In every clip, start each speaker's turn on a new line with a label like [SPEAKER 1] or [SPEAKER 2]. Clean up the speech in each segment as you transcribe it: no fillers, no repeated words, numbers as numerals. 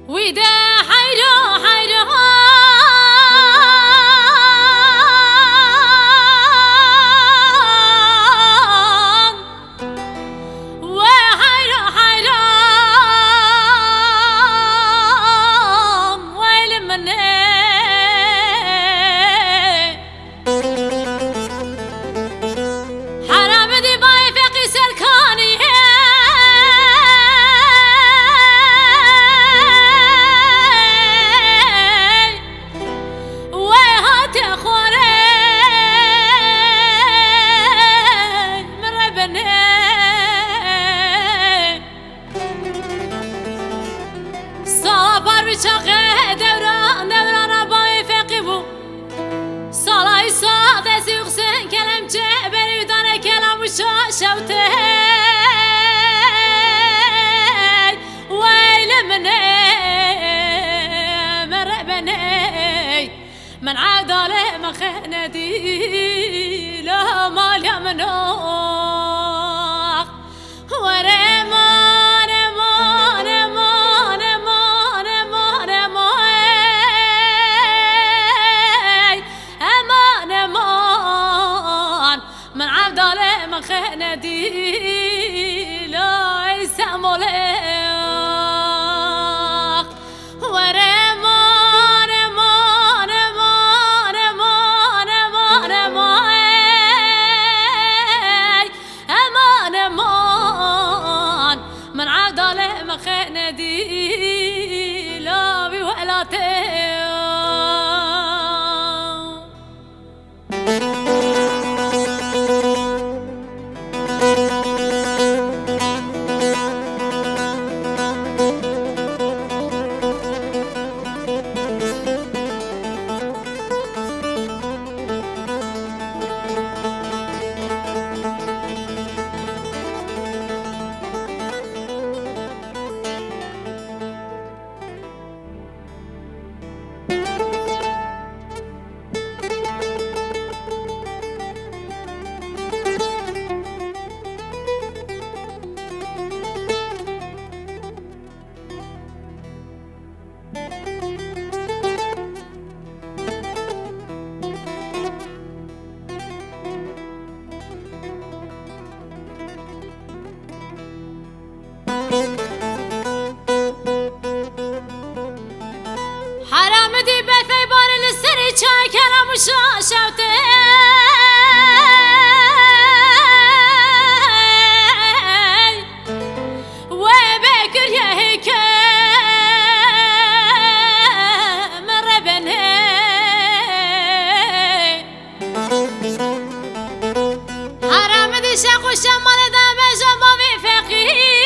[SPEAKER 1] ويدا حيرو حيرو وحيرو حيرو ويل مني حرام دي باي فقي سلكاني چاقه دوران بای فقی بو سالای ساده سیغسن کلم چه بریدان کلم و شوته ویل منی مربنی من عداله مخندی لا مال يمنو خندي لا يسمولك ورمان مان مان مان مان مان مان من عدل مخندي لا بولاته حرام دي بثي بار للسري چای کرم و شوته و بكر يا هيك مربني حرام دي شاق وشمال دام جنبي فقير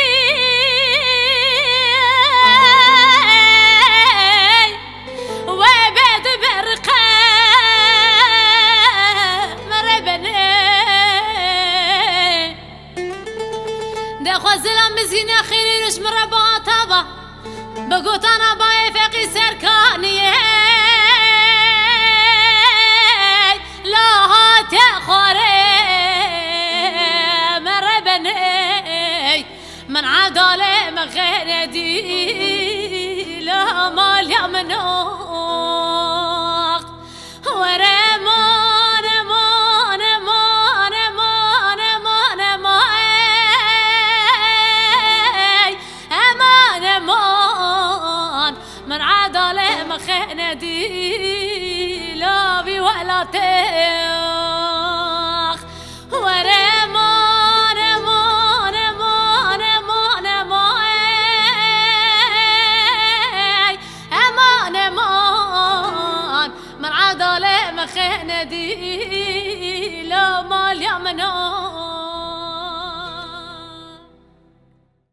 [SPEAKER 1] خوزلم مسكين اخيري رش مربع طابا بقوت انا باي فقي سركانيه لا هات خوري مربني من عداله مغندي لا مال يمنو مخينا دي لا بي ولا تيخ ورمان مان مان مان مان امان مان من عدالة مخينا دي لا مال يا منان